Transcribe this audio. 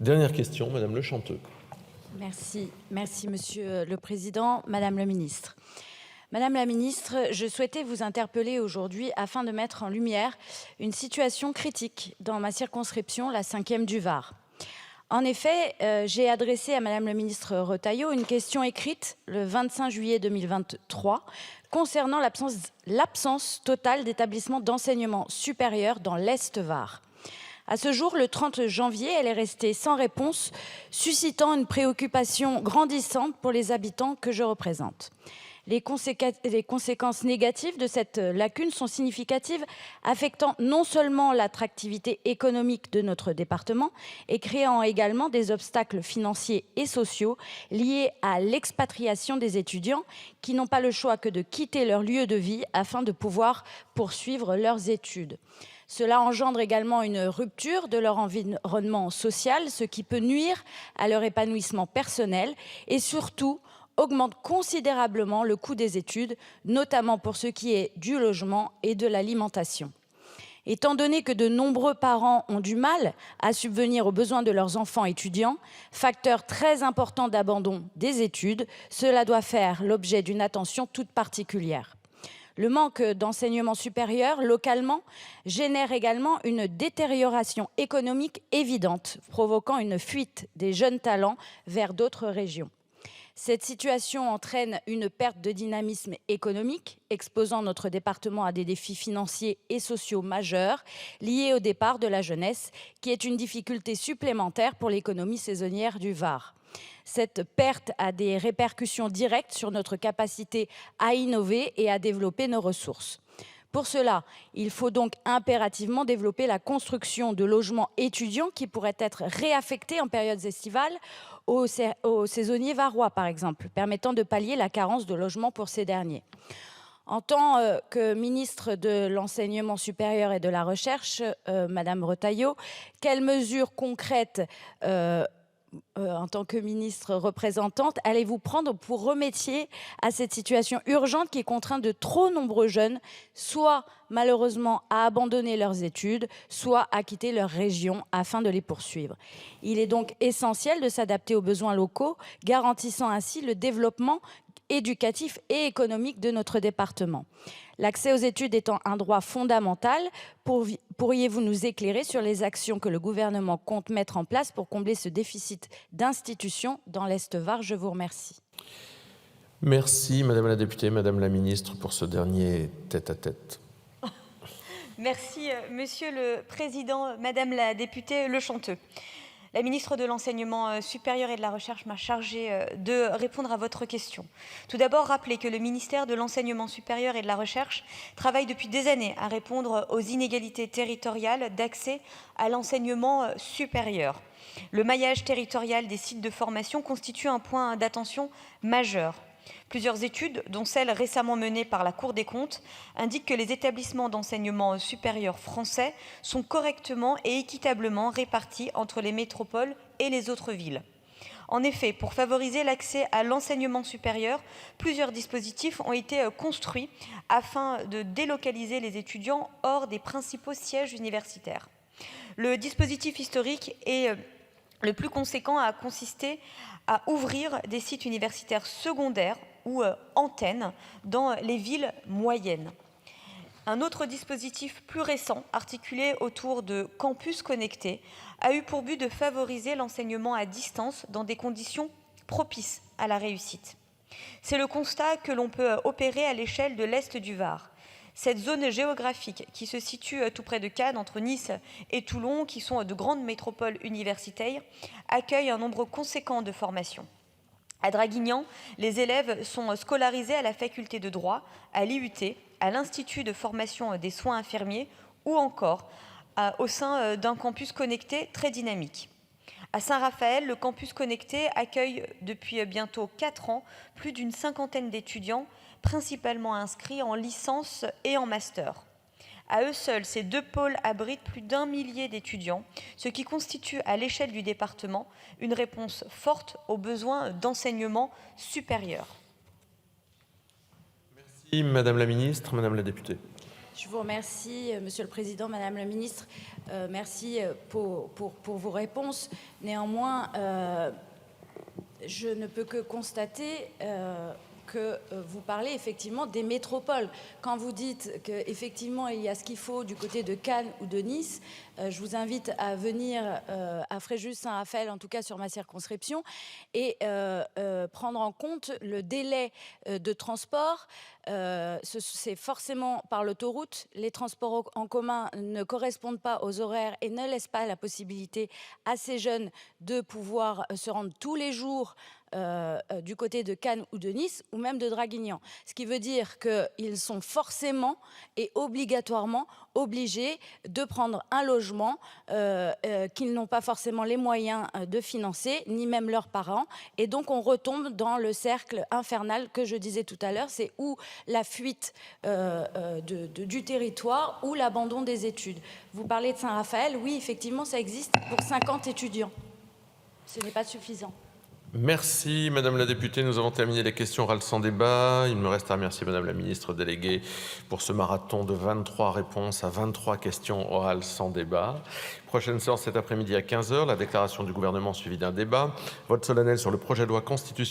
Dernière question, Madame Le Chanteux. Merci, Monsieur le Président, Madame le Ministre. Madame la Ministre, je souhaitais vous interpeller aujourd'hui afin de mettre en lumière une situation critique dans ma circonscription, la 5e du Var. En effet, j'ai adressé à Madame le Ministre Retailleau une question écrite le 25 juillet 2023 concernant l'absence totale d'établissements d'enseignement supérieur dans l'Est Var. À ce jour, le 30 janvier, elle est restée sans réponse, suscitant une préoccupation grandissante pour les habitants que je représente. Les conséquences négatives de cette lacune sont significatives, affectant non seulement l'attractivité économique de notre département et créant également des obstacles financiers et sociaux liés à l'expatriation des étudiants qui n'ont pas le choix que de quitter leur lieu de vie afin de pouvoir poursuivre leurs études. Cela engendre également une rupture de leur environnement social, ce qui peut nuire à leur épanouissement personnel et surtout augmente considérablement le coût des études, notamment pour ce qui est du logement et de l'alimentation. Étant donné que de nombreux parents ont du mal à subvenir aux besoins de leurs enfants étudiants, facteur très important d'abandon des études, cela doit faire l'objet d'une attention toute particulière. Le manque d'enseignement supérieur localement génère également une détérioration économique évidente, provoquant une fuite des jeunes talents vers d'autres régions. Cette situation entraîne une perte de dynamisme économique, exposant notre département à des défis financiers et sociaux majeurs liés au départ de la jeunesse, qui est une difficulté supplémentaire pour l'économie saisonnière du Var. Cette perte a des répercussions directes sur notre capacité à innover et à développer nos ressources. Pour cela, il faut donc impérativement développer la construction de logements étudiants qui pourraient être réaffectés en périodes estivales aux saisonniers varois, par exemple, permettant de pallier la carence de logements pour ces derniers. En tant que ministre de l'Enseignement supérieur et de la Recherche, Madame Retailleau, quelles mesures concrètes en tant que ministre représentante, allez-vous prendre pour remédier à cette situation urgente qui contraint de trop nombreux jeunes, soit malheureusement à abandonner leurs études, soit à quitter leur région afin de les poursuivre? Il est donc essentiel de s'adapter aux besoins locaux, garantissant ainsi le développement éducatif et économique de notre département. L'accès aux études étant un droit fondamental, pourriez-vous nous éclairer sur les actions que le gouvernement compte mettre en place pour combler ce déficit d'institutions dans l'Est Var? Je vous remercie. Merci, Madame la députée, Madame la ministre, pour ce dernier tête-à-tête. Merci, Monsieur le Président, Madame la députée Le Chanteux. La ministre de l'Enseignement supérieur et de la Recherche m'a chargée de répondre à votre question. Tout d'abord, rappeler que le ministère de l'Enseignement supérieur et de la Recherche travaille depuis des années à répondre aux inégalités territoriales d'accès à l'enseignement supérieur. Le maillage territorial des sites de formation constitue un point d'attention majeur. Plusieurs études, dont celle récemment menée par la Cour des comptes, indiquent que les établissements d'enseignement supérieur français sont correctement et équitablement répartis entre les métropoles et les autres villes. En effet, pour favoriser l'accès à l'enseignement supérieur, plusieurs dispositifs ont été construits afin de délocaliser les étudiants hors des principaux sièges universitaires. Le dispositif historique est le plus conséquent a consisté à ouvrir des sites universitaires secondaires ou antennes dans les villes moyennes. Un autre dispositif plus récent, articulé autour de campus connectés, a eu pour but de favoriser l'enseignement à distance dans des conditions propices à la réussite. C'est le constat que l'on peut opérer à l'échelle de l'Est du Var. Cette zone géographique qui se situe tout près de Cannes, entre Nice et Toulon, qui sont de grandes métropoles universitaires, accueille un nombre conséquent de formations. À Draguignan, les élèves sont scolarisés à la faculté de droit, à l'IUT, à l'Institut de formation des soins infirmiers ou encore au sein d'un campus connecté très dynamique. À Saint-Raphaël, le campus connecté accueille depuis bientôt 4 ans plus d'une cinquantaine d'étudiants, principalement inscrits en licence et en master. À eux seuls, ces deux pôles abritent plus d'1 millier d'étudiants, ce qui constitue à l'échelle du département une réponse forte aux besoins d'enseignement supérieur. Merci, Madame la ministre, Madame la députée. Je vous remercie, Monsieur le Président, Madame la Ministre. Merci pour vos réponses. Néanmoins, je ne peux que constater que vous parlez effectivement des métropoles. Quand vous dites qu'effectivement il y a ce qu'il faut du côté de Cannes ou de Nice, je vous invite à venir à Fréjus-Saint-Raphaël, en tout cas sur ma circonscription, et prendre en compte le délai de transport. C'est forcément par l'autoroute. Les transports en commun ne correspondent pas aux horaires et ne laissent pas la possibilité à ces jeunes de pouvoir se rendre tous les jours du côté de Cannes ou de Nice, ou même de Draguignan. Ce qui veut dire qu'ils sont forcément et obligatoirement obligés de prendre un logement qu'ils n'ont pas forcément les moyens de financer, ni même leurs parents. Et donc on retombe dans le cercle infernal que je disais tout à l'heure, c'est où la fuite du territoire ou l'abandon des études. Vous parlez de Saint-Raphaël, oui, effectivement, ça existe pour 50 étudiants. Ce n'est pas suffisant. Merci Madame la députée, nous avons terminé les questions orales sans débat. Il me reste à remercier Madame la ministre déléguée pour ce marathon de 23 réponses à 23 questions orales sans débat. Prochaine séance cet après-midi à 15h, la déclaration du gouvernement suivie d'un débat. Vote solennel sur le projet de loi constitutionnelle